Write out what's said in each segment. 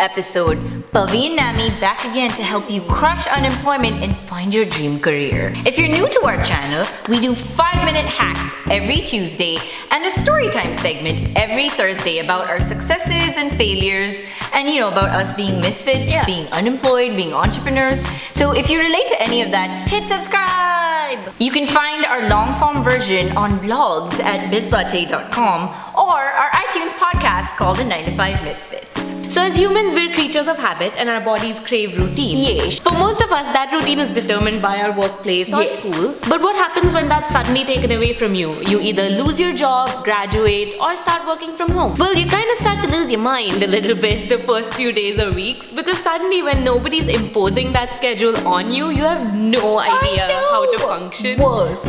episode. Pavi and Nami back again to help you crush unemployment and find your dream career. If you're new to our channel, we do 5-minute hacks every Tuesday and a storytime segment every Thursday about our successes and failures and about us being misfits, being unemployed, being entrepreneurs. So if you relate to any of that, hit subscribe! You can find our long-form version on blogs at blindsided.com or our iTunes podcast called The 9 to 5 Misfits. So as humans, we're creatures of habit and our bodies crave routine. Yes. For most of us, that routine is determined by our workplace or school. But what happens when that's suddenly taken away from you? You either lose your job, graduate, or start working from home. Well, you kind of start to lose your mind a little bit the first few days or weeks because suddenly when nobody's imposing that schedule on you, you have no idea how to function. Worse.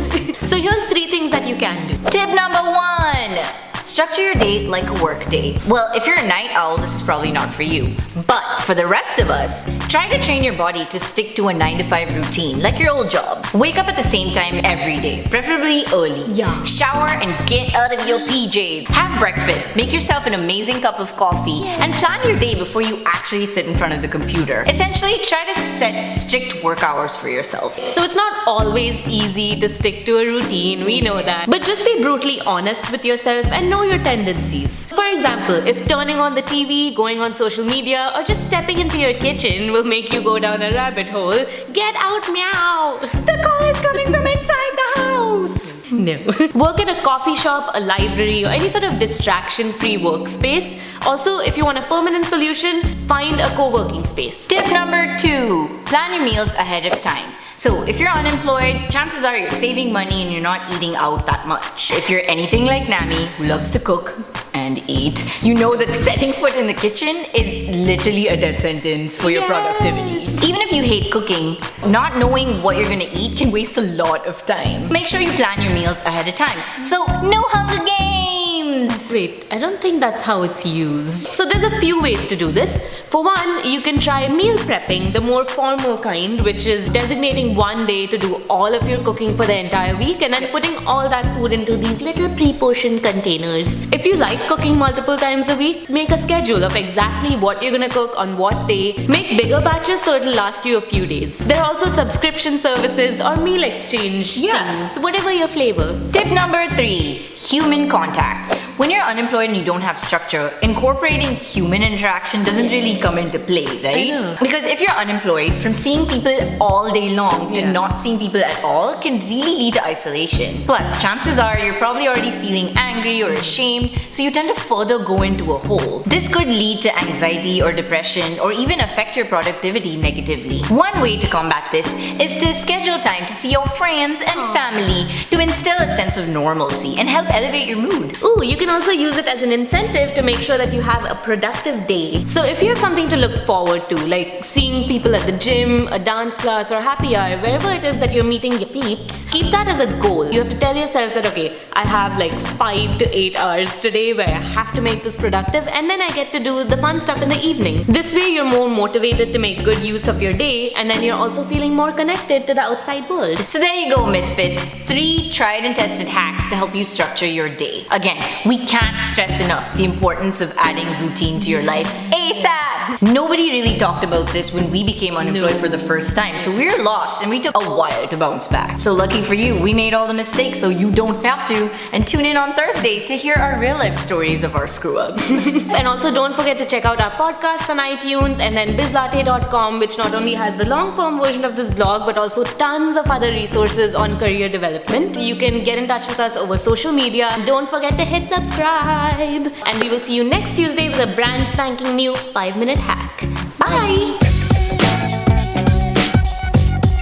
So here's 3 things that you can do. Tip number 1. Structure your day like a work day. Well, if you're a night owl, this is probably not for you. But for the rest of us, try to train your body to stick to a 9 to 5 routine, like your old job. Wake up at the same time every day, preferably early. Yeah. Shower and get out of your PJs. Have breakfast, make yourself an amazing cup of coffee, and plan your day before you actually sit in front of the computer. Essentially, try to set strict work hours for yourself. So it's not always easy to stick to a routine, we know that. But just be brutally honest with yourself and know your tendencies. For example, if turning on the TV, going on social media, or just stepping into your kitchen will make you go down a rabbit hole, get out, meow! The call is coming from inside the house! No. Work at a coffee shop, a library, or any sort of distraction-free workspace. Also, if you want a permanent solution, find a co-working space. Tip number 2. Plan your meals ahead of time. So, if you're unemployed, chances are you're saving money and you're not eating out that much. If you're anything like Nami, who loves to cook and eat, you know that setting foot in the kitchen is literally a death sentence for your productivity. Even if you hate cooking, not knowing what you're gonna eat can waste a lot of time. Make sure you plan your meals ahead of time. So, no Hunger Games! Wait, I don't think that's how it's used. So there's a few ways to do this. For one, you can try meal prepping, the more formal kind, which is designating one day to do all of your cooking for the entire week and then putting all that food into these little pre-portioned containers. If you like cooking multiple times a week, make a schedule of exactly what you're gonna cook on what day. Make bigger batches so it'll last you a few days. There are also subscription services or meal exchange things, whatever your flavor. Tip number 3. Human contact. When you're unemployed and you don't have structure, incorporating human interaction doesn't really come into play, right? I know. Because if you're unemployed, from seeing people all day long to not seeing people at all can really lead to isolation. Plus, chances are you're probably already feeling angry or ashamed, so you tend to further go into a hole. This could lead to anxiety or depression or even affect your productivity negatively. One way to combat this is to schedule time to see your friends and family to instill a sense of normalcy and help elevate your mood. Ooh, you can also use it as an incentive to make sure that you have a productive day. So if you have something to look forward to, like seeing people at the gym, a dance class, or happy hour, wherever it is that you're meeting your peeps, keep that as a goal. You have to tell yourself that, okay, I have like 5 to 8 hours today where I have to make this productive and then I get to do the fun stuff in the evening. This way you're more motivated to make good use of your day and then you're also feeling more connected to the outside world. So there you go, Misfits. 3 tried and tested hacks to help you structure your day. Again, we can't stress enough the importance of adding routine to your life ASAP! Nobody really talked about this when we became unemployed for the first time, so we were lost and we took a while to bounce back. So lucky for you, we made all the mistakes so you don't have to, and tune in on Thursday to hear our real life stories of our screw-ups. And also don't forget to check out our podcast on iTunes and then bizlatte.com, which not only has the long form version of this blog but also tons of other resources on career development. You can get in touch with us over social media. Don't forget to hit subscribe. And we will see you next Tuesday with a brand spanking new 5-minute hack. Bye!